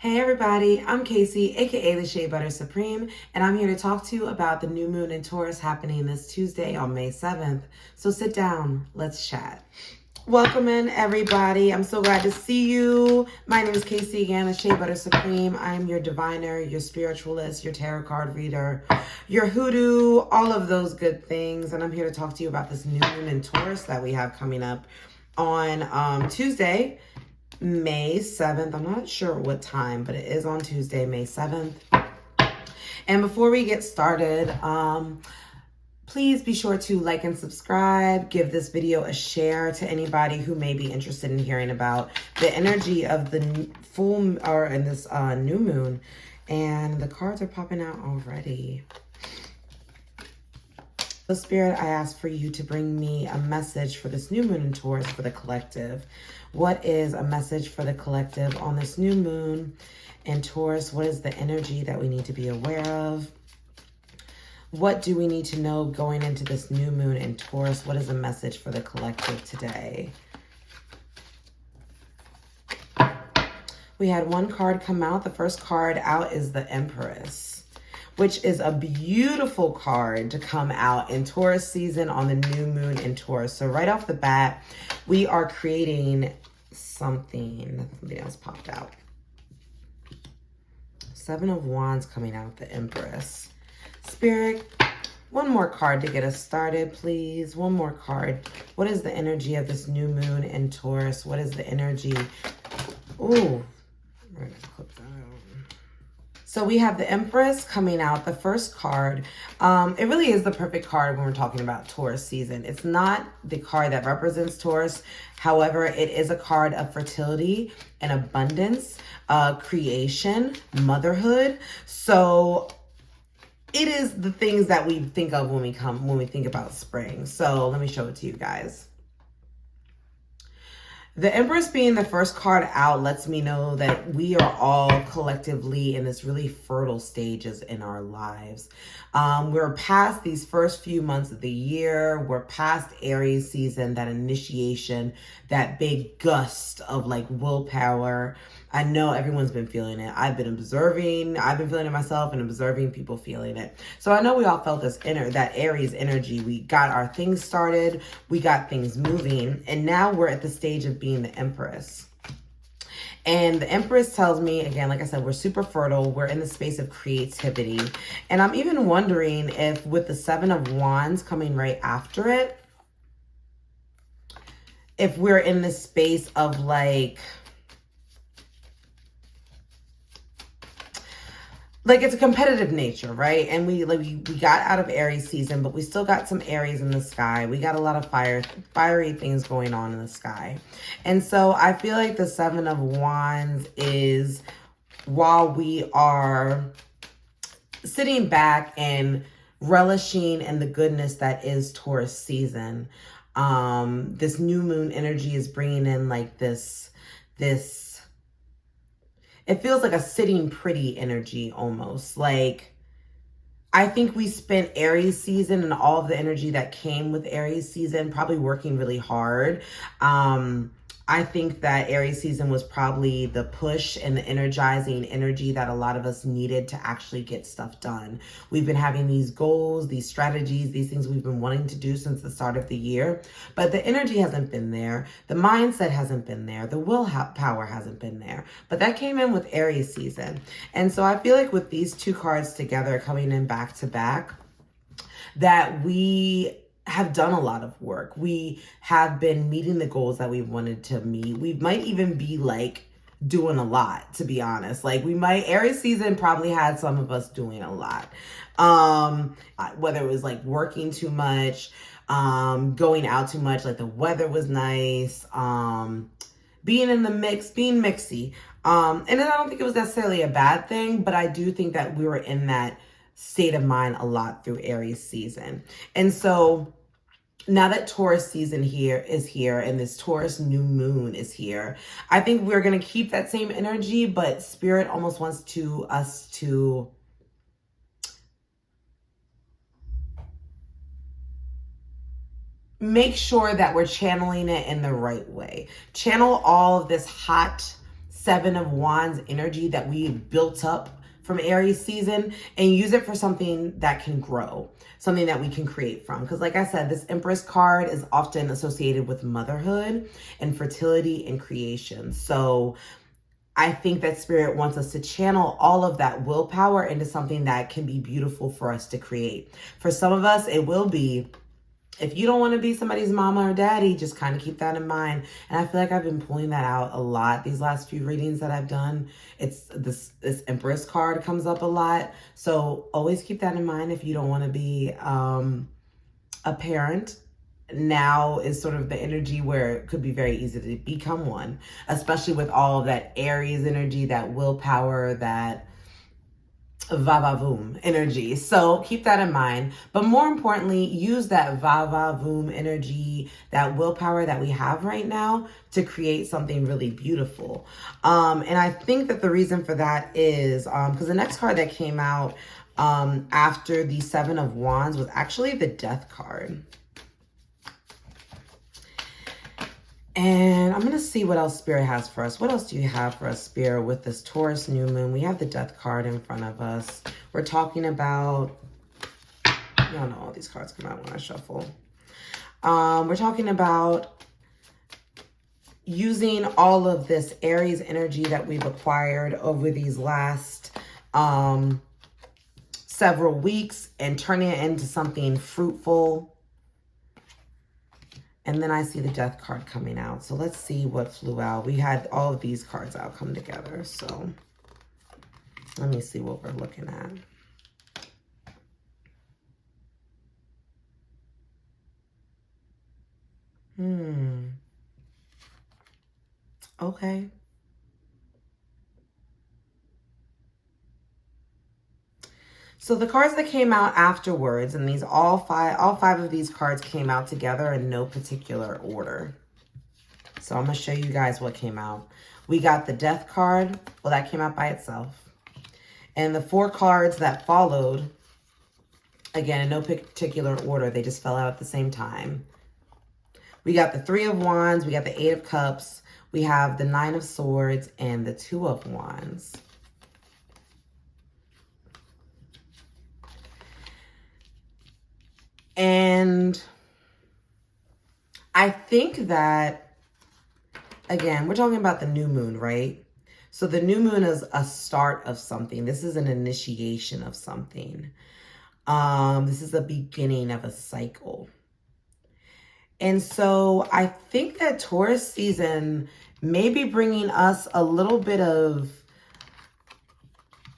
Hey everybody, I'm Casey, aka the Shea Butter Supreme, and I'm here to talk to you about the new moon in Taurus happening this Tuesday on May 7th. So sit down, let's chat. Welcome in everybody. I'm so glad to see you. My name is Casey again, the Shea Butter Supreme. I'm your diviner, your spiritualist, your tarot card reader, your hoodoo, all of those good things. And I'm here to talk to you about this new moon in Taurus that we have coming up on Tuesday, May 7th. I'm not sure what time, but it is on Tuesday, May 7th. And before we get started, please be sure to like and subscribe. Give this video a share to anybody who may be interested in hearing about the energy of the new moon. And the cards are popping out already. So Spirit, I ask for you to bring me a message for this new moon in Taurus for the collective. What is a message for the collective on this new moon in Taurus? What is the energy that we need to be aware of? What do we need to know going into this new moon in Taurus? What is a message for the collective today? We had one card come out. The first card out is the Empress, which is a beautiful card to come out in Taurus season on the new moon in Taurus. So right off the bat, we are creating something else popped out. Seven of Wands coming out, the Empress. Spirit, one more card to get us started, please. One more card. What is the energy of this new moon in Taurus? What is the energy? Ooh, we're gonna clip that out. So we have the Empress coming out, the first card. It really is the perfect card when we're talking about Taurus season. It's not the card that represents Taurus. However, it is a card of fertility and abundance, creation, motherhood. So it is the things that we think of when we think about spring. So let me show it to you guys. The Empress being the first card out lets me know that we are all collectively in this really fertile stages in our lives. We're past these first few months of the year. We're past Aries season, that initiation, that big gust of like willpower. I know everyone's been feeling it. I've been feeling it myself and observing people feeling it. So I know we all felt that Aries energy. We got our things started. We got things moving. And now we're at the stage of being the Empress. And the Empress tells me, again, like I said, we're super fertile. We're in the space of creativity. And I'm even wondering if with the Seven of Wands coming right after it, if we're in this space of like it's a competitive nature, right? And we got out of Aries season, but we still got some Aries in the sky. We got a lot of fiery things going on in the sky. And so I feel like the Seven of Wands is, while we are sitting back and relishing in the goodness that is Taurus season, this new moon energy is bringing in like this it feels like a sitting pretty energy almost. Like, I think we spent Aries season and all of the energy that came with Aries season probably working really hard. I think that Aries season was probably the push and the energizing energy that a lot of us needed to actually get stuff done. We've been having these goals, these strategies, these things we've been wanting to do since the start of the year, but the energy hasn't been there. The mindset hasn't been there. The willpower hasn't been there, but that came in with Aries season. And so I feel like with these two cards together coming in back to back, that we have done a lot of work. We have been meeting the goals that we wanted to meet. We might even be like doing a lot, to be honest. Like Aries season probably had some of us doing a lot. Whether it was like working too much, going out too much, like the weather was nice, being in the mix, being mixy. And then I don't think it was necessarily a bad thing, but I do think that we were in that state of mind a lot through Aries season. And so now that Taurus season is here and this Taurus new moon is here, I think we're going to keep that same energy, but Spirit almost wants us to make sure that we're channeling it in the right way. Channel all of this hot Seven of Wands energy that we built up from Aries season and use it for something that can grow, something that we can create from. Because like I said, this Empress card is often associated with motherhood and fertility and creation. So I think that Spirit wants us to channel all of that willpower into something that can be beautiful for us to create. For some of us, it will be, if you don't want to be somebody's mama or daddy, just kind of keep that in mind. And I feel like I've been pulling that out a lot these last few readings that I've done. It's this Empress card comes up a lot. So always keep that in mind if you don't want to be a parent. Now is sort of the energy where it could be very easy to become one, especially with all of that Aries energy, that willpower, that va-va-voom energy. So keep that in mind. But more importantly, use that va-va-voom energy, that willpower that we have right now to create something really beautiful. And I think that the reason for that is because the next card that came out after the Seven of Wands was actually the Death card. And I'm going to see what else Spirit has for us. What else do you have for us, Spirit, with this Taurus new moon? We have the Death card in front of us. We're talking about, I don't know, all these cards come out when I shuffle. We're talking about using all of this Aries energy that we've acquired over these last several weeks and turning it into something fruitful. And then I see the Death card coming out. So let's see what flew out. We had all of these cards out come together. So let me see what we're looking at. Okay. So the cards that came out afterwards, and these all five of these cards came out together in no particular order. So I'm going to show you guys what came out. We got the Death card. Well, that came out by itself. And the 4 cards that followed, again, in no particular order, they just fell out at the same time. We got the 3 of Wands, we got the 8 of Cups, we have the 9 of Swords, and the 2 of Wands. And I think that, again, we're talking about the new moon, right? So the new moon is a start of something. This is an initiation of something. This is the beginning of a cycle. And so I think that Taurus season may be bringing us a little bit of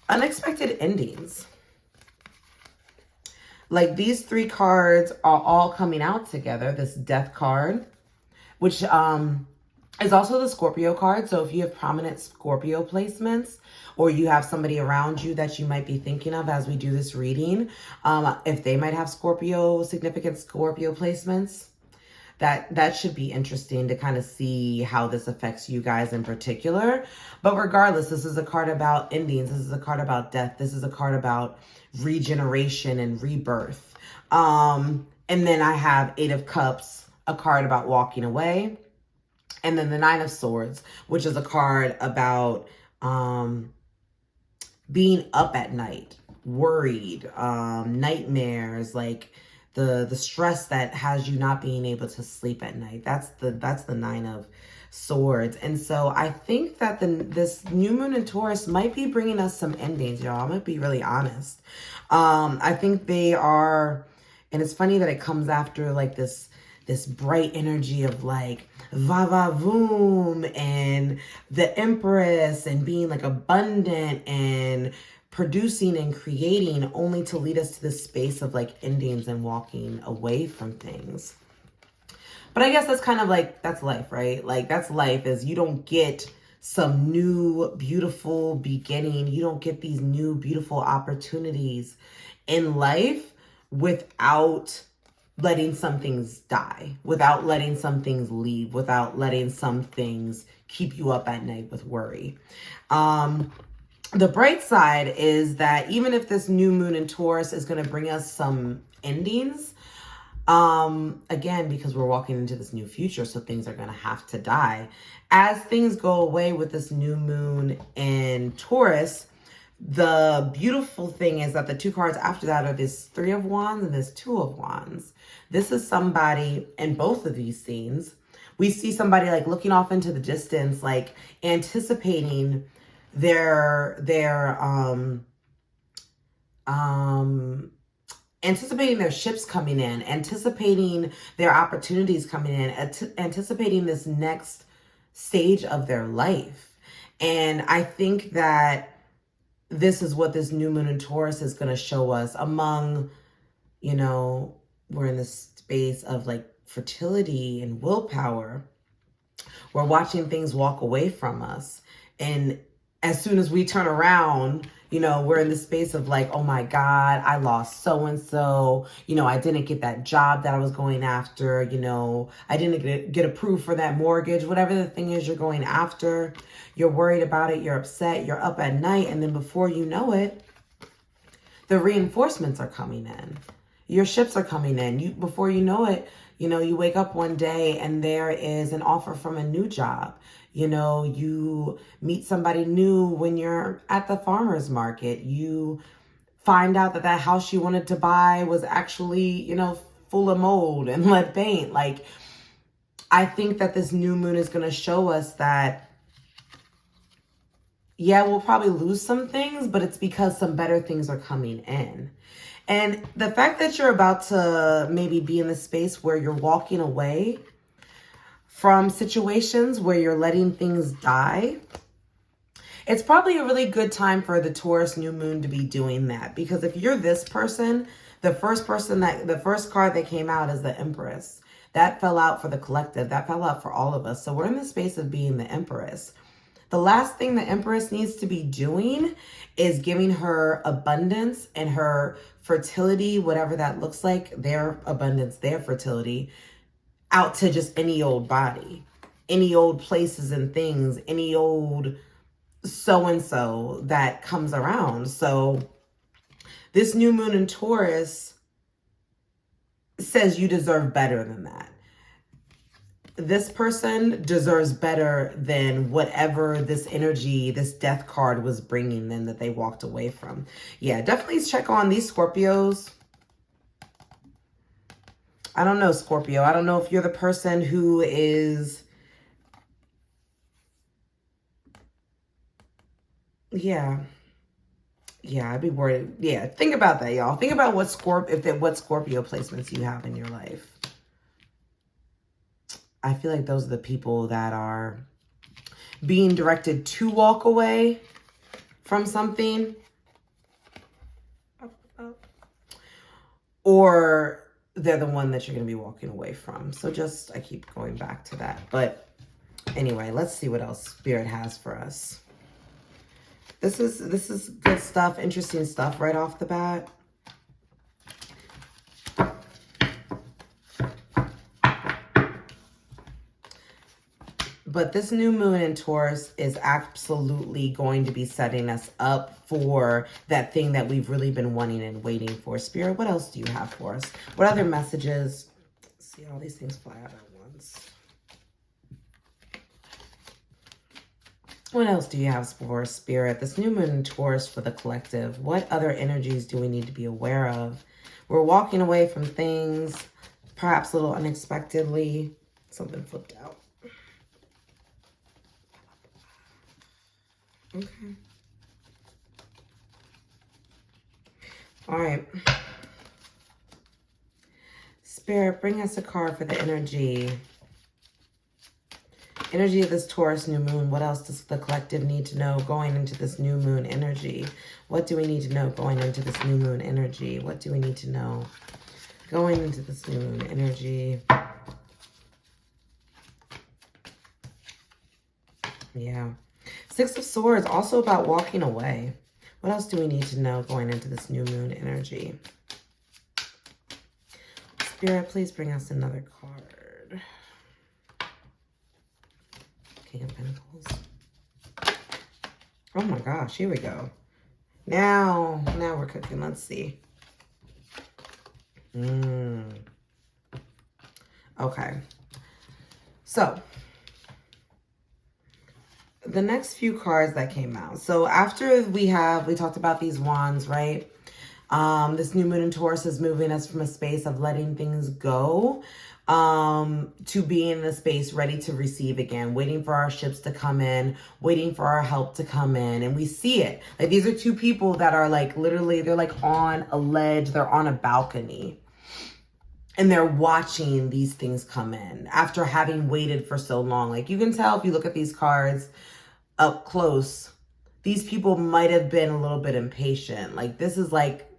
unexpected endings. Like these 3 cards are all coming out together. This Death card, which is also the Scorpio card. So if you have prominent Scorpio placements, or you have somebody around you that you might be thinking of as we do this reading, if they might have significant Scorpio placements, that should be interesting to kind of see how this affects you guys in particular. But regardless, this is a card about endings. This is a card about death. This is a card about regeneration and rebirth. And then I have 8 of Cups, a card about walking away. And then the 9 of Swords, which is a card about being up at night, worried, nightmares, like the stress that has you not being able to sleep at night. That's the 9 of Swords. And so I think that this new moon in Taurus might be bringing us some endings, y'all. I'm gonna be really honest. I think they are, and it's funny that it comes after like this bright energy of like va-va-voom and the Empress and being like abundant and producing and creating, only to lead us to this space of like endings and walking away from things. But I guess that's kind of like, that's life, right? Like that's life, is you don't get some new beautiful beginning. You don't get these new beautiful opportunities in life without letting some things die, without letting some things leave, without letting some things keep you up at night with worry. The bright side is that even if this new moon in Taurus is going to bring us some endings, Again, because we're walking into this new future, so things are going to have to die. As things go away with this new moon in Taurus, the beautiful thing is that the two cards after that are this Three of Wands and this Two of Wands. This is somebody in both of these scenes. We see somebody like looking off into the distance, like anticipating anticipating their ships coming in, anticipating their opportunities coming in, anticipating this next stage of their life. And I think that this is what this new moon in Taurus is going to show us among, we're in this space of like fertility and willpower. We're watching things walk away from us. And as soon as we turn around, we're in the space of like, oh my God, I lost so-and-so. I didn't get that job that I was going after. I didn't get approved for that mortgage, whatever the thing is you're going after. You're worried about it. You're upset. You're up at night. And then before you know it, the reinforcements are coming in. Your ships are coming in. Before you know it, you wake up one day and there is an offer from a new job. You meet somebody new when you're at the farmer's market. You find out that that house you wanted to buy was actually, full of mold and lead paint. Like, I think that this new moon is going to show us that, yeah, we'll probably lose some things, but it's because some better things are coming in. And the fact that you're about to maybe be in the space where you're walking away from situations where you're letting things die, it's probably a really good time for the Taurus new moon to be doing that. Because if you're this person, the first card that came out is the Empress. That fell out for the collective. That fell out for all of us. So we're in the space of being the Empress. The last thing the Empress needs to be doing is giving her abundance and her fertility, whatever that looks like, their abundance, their fertility, out to just any old body, any old places and things, any old so-and-so that comes around. So this new moon in Taurus says you deserve better than that. This person deserves better than whatever this energy, this death card was bringing them that they walked away from. Yeah, definitely check on these Scorpios. I don't know, Scorpio. I don't know if you're the person who is... Yeah, I'd be worried. Yeah, think about that, y'all. Think about what Scorpio placements you have in your life. I feel like those are the people that are being directed to walk away from something. Or they're the one that you're going to be walking away from. So I keep going back to that. But anyway, let's see what else Spirit has for us. This is good stuff, interesting stuff right off the bat. But this new moon in Taurus is absolutely going to be setting us up for that thing that we've really been wanting and waiting for. Spirit, what else do you have for us? What other messages? Let's see, all these things fly out at once. What else do you have for us, Spirit? This new moon in Taurus for the collective. What other energies do we need to be aware of? We're walking away from things, perhaps a little unexpectedly. Something flipped out. Okay. All right. Spirit, bring us a card for the energy. Energy of this Taurus new moon. What else does the collective need to know going into this new moon energy? What do we need to know going into this new moon energy? What do we need to know going into this new moon energy? Yeah. Six of Swords, also about walking away. What else do we need to know going into this new moon energy? Spirit, please bring us another card. King of Pentacles. Oh my gosh, here we go. Now we're cooking. Let's see. Okay. So the next few cards that came out. So after we talked about these wands, right? This new moon in Taurus is moving us from a space of letting things go to being in a space ready to receive again, waiting for our ships to come in, waiting for our help to come in. And we see it. Like, these are two people that are like, literally, they're like on a ledge, they're on a balcony. And they're watching these things come in after having waited for so long. Like, you can tell if you look at these cards up close, these people might have been a little bit impatient. Like, this is like,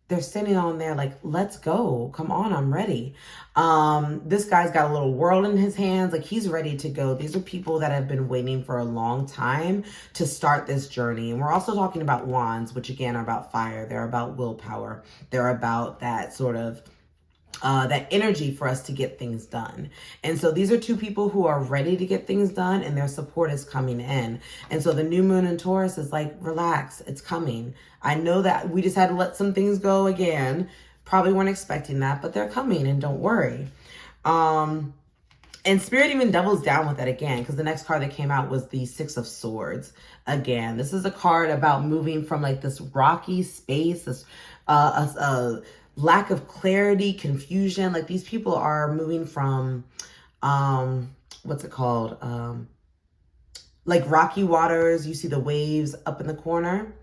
they're sitting on there like, let's go. Come on, I'm ready. This guy's got a little world in his hands. Like, he's ready to go. These are people that have been waiting for a long time to start this journey. And we're also talking about wands, which again are about fire. They're about willpower. They're about that sort of that energy for us to get things done. And so these are two people who are ready to get things done, and their support is coming in. And so the new moon in Taurus is like, relax, it's coming. I know that we just had to let some things go again. Probably weren't expecting that, but they're coming, and don't worry. And Spirit even doubles down with that again, because the next card that came out was the Six of Swords. Again, this is a card about moving from like this rocky space, this lack of clarity, confusion. Like, these people are moving from, what's it called? Like rocky waters, you see the waves up in the corner,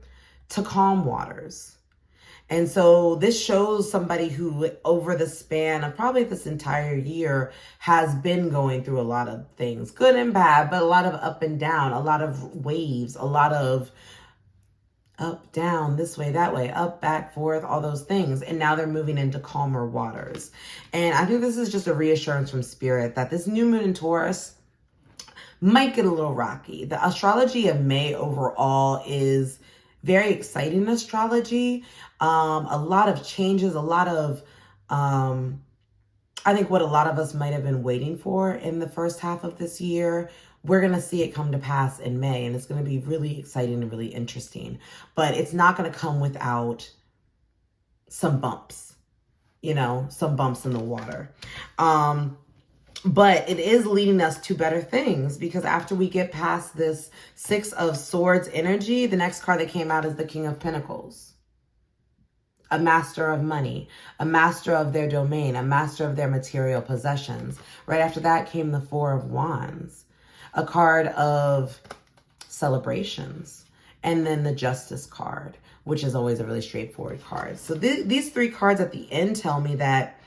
to calm waters. And so this shows somebody who, over the span of probably this entire year, has been going through a lot of things, good and bad, but a lot of up and down, a lot of waves, a lot of up, down, this way, that way, up, back, forth, all those things. And now they're moving into calmer waters. And I think this is just a reassurance from Spirit that this new moon in Taurus might get a little rocky. The astrology of May overall is very exciting astrology. A lot of changes, a lot of, I think what a lot of us might have been waiting for in the first half of this year, we're going to see it come to pass in May, and it's going to be really exciting and really interesting. But it's not going to come without some bumps, some bumps in the water. But it is leading us to better things, because after we get past this Six of Swords energy, the next card that came out is the King of Pentacles. A master of money, a master of their domain, a master of their material possessions. Right after that came the Four of Wands, a card of celebrations, and then the Justice card, which is always a really straightforward card. So these three cards at the end tell me that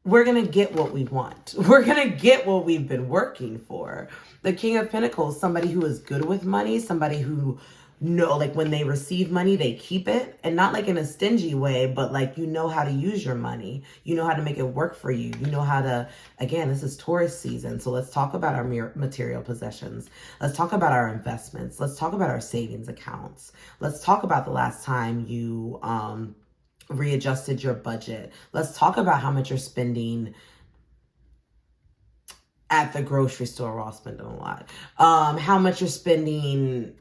we're going to get what we want. We're going to get what we've been working for. The King of Pentacles, somebody who is good with money, somebody who like when they receive money, they keep it, and not like in a stingy way, but like, how to use your money. You know how to make it work for you. You know how to, again, this is Taurus season. So let's talk about our material possessions. Let's talk about our investments. Let's talk about our savings accounts. Let's talk about the last time you, readjusted your budget. Let's talk about how much you're spending at the grocery store. We're all spending a lot. How much you're spending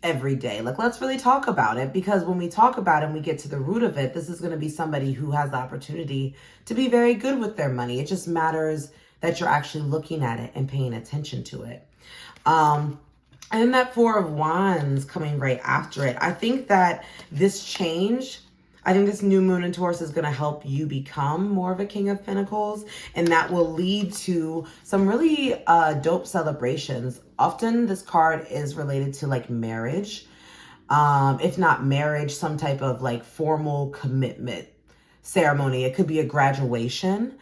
every day. Like, let's really talk about it, because when we talk about it and we get to the root of it, this is going to be somebody who has the opportunity to be very good with their money. It just matters that you're actually looking at it and paying attention to it. And then that Four of Wands coming right after it. I think that this change, I think this new moon in Taurus is going to help you become more of a King of Pentacles, and that will lead to some really dope celebrations. Often this card is related to like marriage, if not marriage, some type of like formal commitment ceremony. It could be a graduation.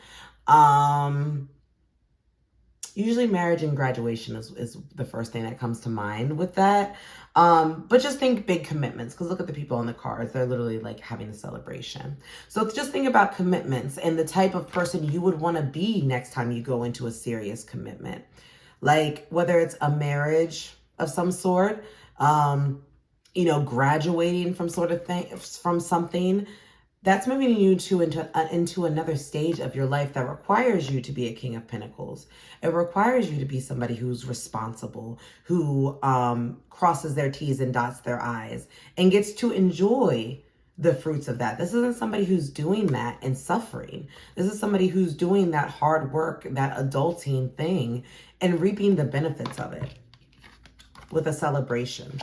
Usually marriage and graduation is the first thing that comes to mind with that. But just think big commitments, because look at the people on the cards. They're literally like having a celebration. So just think about commitments and the type of person you would want to be next time you go into a serious commitment. Like whether it's a marriage of some sort, graduating from from something, that's moving you into another stage of your life that requires you to be a King of Pentacles. It requires you to be somebody who's responsible, who crosses their T's and dots their I's, and gets to enjoy the fruits of that. This isn't somebody who's doing that and suffering. This is somebody who's doing that hard work, that adulting thing, and reaping the benefits of it with a celebration.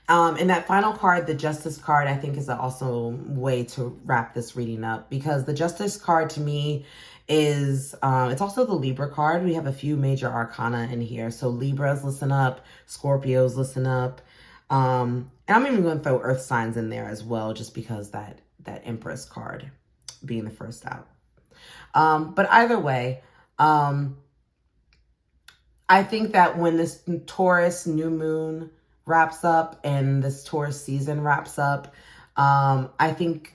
And that final card, the Justice card, I think is also a way to wrap this reading up, because the Justice card to me is, it's also the Libra card. We have a few major arcana in here. So Libras, listen up. Scorpios, listen up. And I'm even going to throw earth signs in there as well, just because that Empress card being the first out. But either way, I think that when this Taurus new moon wraps up and this Taurus season wraps up, I think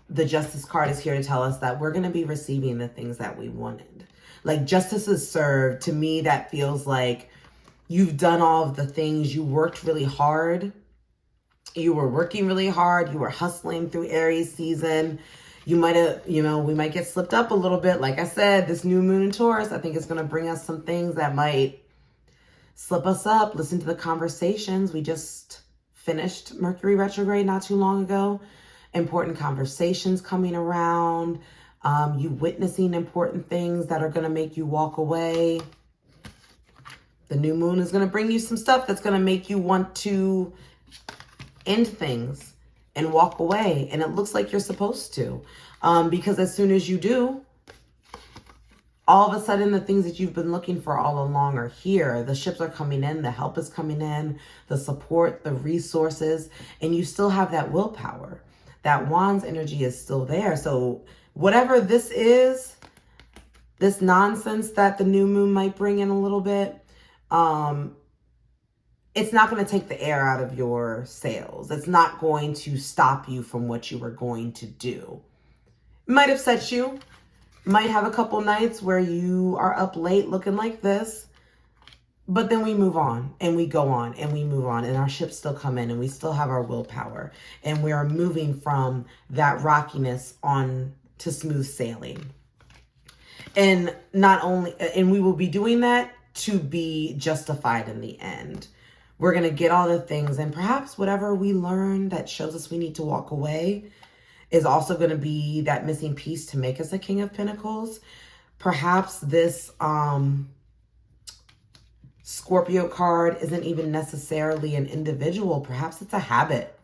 the Justice card is here to tell us that we're going to be receiving the things that we wanted. Like, justice is served. To me, that feels like you've done all of the things. You worked really hard. You were working really hard. You were hustling through Aries season. You might have, we might get slipped up a little bit. Like I said, this new moon in Taurus, I think is going to bring us some things that might slip us up. Listen to the conversations. We just finished Mercury retrograde not too long ago. Important conversations coming around. You witnessing important things that are going to make you walk away. The new moon is going to bring you some stuff that's going to make you want to end things and walk away. And it looks like you're supposed to. Because as soon as you do, all of a sudden the things that you've been looking for all along are here. The ships are coming in. The help is coming in. The support, the resources. And you still have that willpower. That Wands energy is still there. So whatever this is, this nonsense that the new moon might bring in a little bit, it's not going to take the air out of your sails. It's not going to stop you from what you were going to do. It might upset you. Might have a couple nights where you are up late looking like this. But then we move on and we go on and we move on, and our ships still come in and we still have our willpower, and we are moving from that rockiness on to smooth sailing. And we will be doing that to be justified in the end. We're going to get all the things, and perhaps whatever we learn that shows us we need to walk away is also going to be that missing piece to make us a King of Pentacles. Perhaps this, Scorpio card isn't even necessarily an individual. Perhaps it's a habit,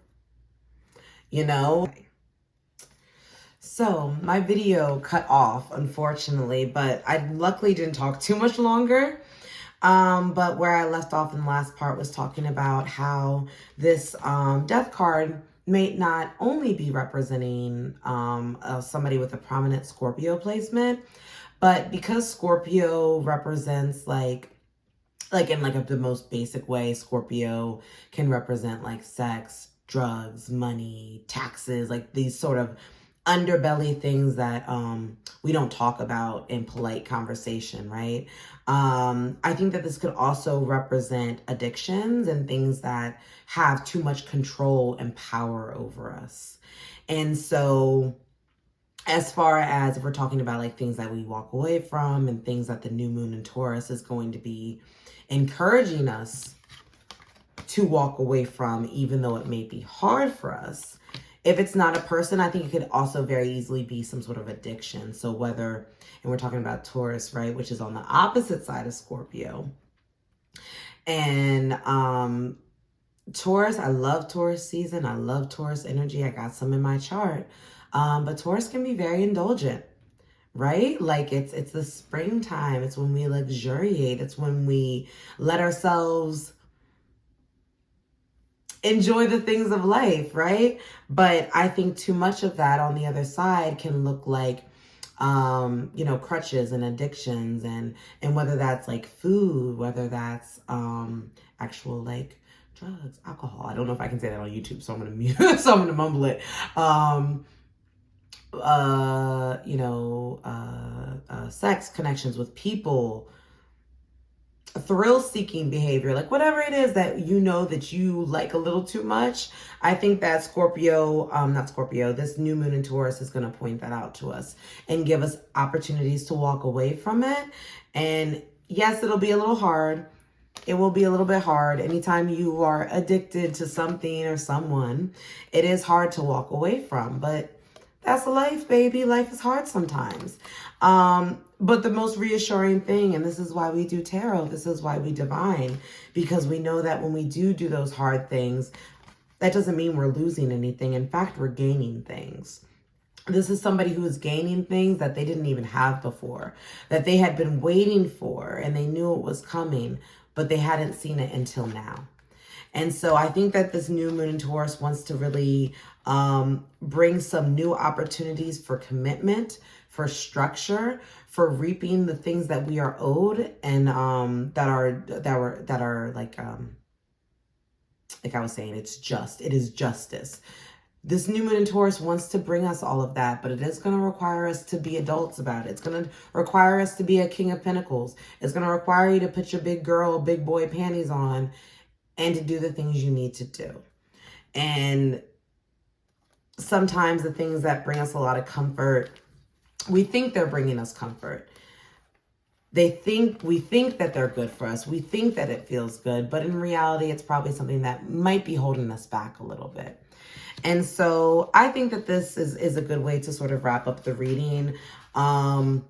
So my video cut off, unfortunately, but I luckily didn't talk too much longer. But where I left off in the last part was talking about how this death card may not only be representing somebody with a prominent Scorpio placement, but because Scorpio represents like in the most basic way, Scorpio can represent like sex, drugs, money, taxes, like these sort of underbelly things that we don't talk about in polite conversation, right? I think that this could also represent addictions and things that have too much control and power over us. And so as far as if we're talking about like things that we walk away from and things that the new moon in Taurus is going to be encouraging us to walk away from, even though it may be hard for us. If it's not a person, I think it could also very easily be some sort of addiction. So whether, and we're talking about Taurus, right, which is on the opposite side of Scorpio. And Taurus, I love Taurus season. I love Taurus energy. I got some in my chart. But Taurus can be very indulgent, right? Like it's the springtime. It's when we luxuriate. It's when we let ourselves enjoy the things of life, right? But I think too much of that on the other side can look like, crutches and addictions, and whether that's like food, whether that's actual like drugs, alcohol. I don't know if I can say that on YouTube, so I'm gonna mute. So I'm gonna mumble it. Sex, connections with people, thrill-seeking behavior, like whatever it is that that you like a little too much. I think that this new moon in Taurus is going to point that out to us and give us opportunities to walk away from it. And yes, it'll be a little hard. It will be a little bit hard. Anytime you are addicted to something or someone, it is hard to walk away from. But that's life, baby. Life is hard sometimes. But the most reassuring thing, and this is why we do tarot, this is why we divine, because we know that when we do those hard things, that doesn't mean we're losing anything. In fact, we're gaining things. This is somebody who is gaining things that they didn't even have before, that they had been waiting for, and they knew it was coming, but they hadn't seen it until now. And so I think that this new moon in Taurus wants to really bring some new opportunities for commitment, for structure, for reaping the things that we are owed, and that are like I was saying, it is justice. This new moon in Taurus wants to bring us all of that, but it is going to require us to be adults about it. It's going to require us to be a King of Pentacles. It's going to require you to put your big girl, big boy panties on and to do the things you need to do. And sometimes the things that bring us a lot of comfort, we think they're bringing us comfort. We think that they're good for us. We think that it feels good, but in reality, it's probably something that might be holding us back a little bit. And so I think that this is a good way to sort of wrap up the reading. Yeah,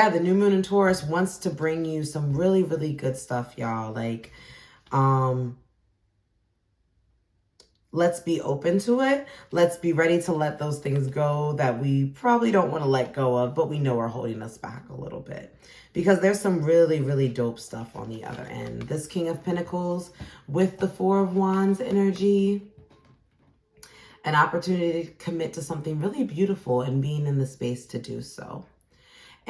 the new moon in Taurus wants to bring you some really, really good stuff, y'all. Like, let's be open to it. Let's be ready to let those things go that we probably don't want to let go of, but we know are holding us back a little bit. Because there's some really, really dope stuff on the other end. This King of Pentacles with the Four of Wands energy. An opportunity to commit to something really beautiful and being in the space to do so.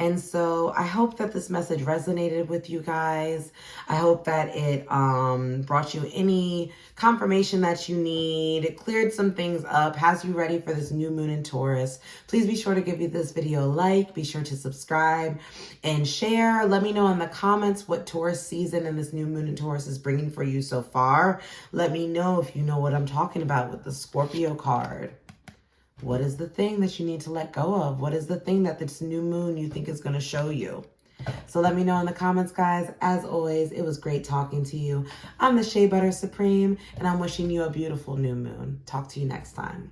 And so I hope that this message resonated with you guys. I hope that it brought you any confirmation that you need. It cleared some things up, has you ready for this new moon in Taurus. Please be sure to give this video a like. Be sure to subscribe and share. Let me know in the comments what Taurus season and this new moon in Taurus is bringing for you so far. Let me know if you know what I'm talking about with the Scorpio card. What is the thing that you need to let go of? What is the thing that this new moon you think is going to show you? So let me know in the comments, guys. As always, it was great talking to you. I'm the Shea Butter Supreme, and I'm wishing you a beautiful new moon. Talk to you next time.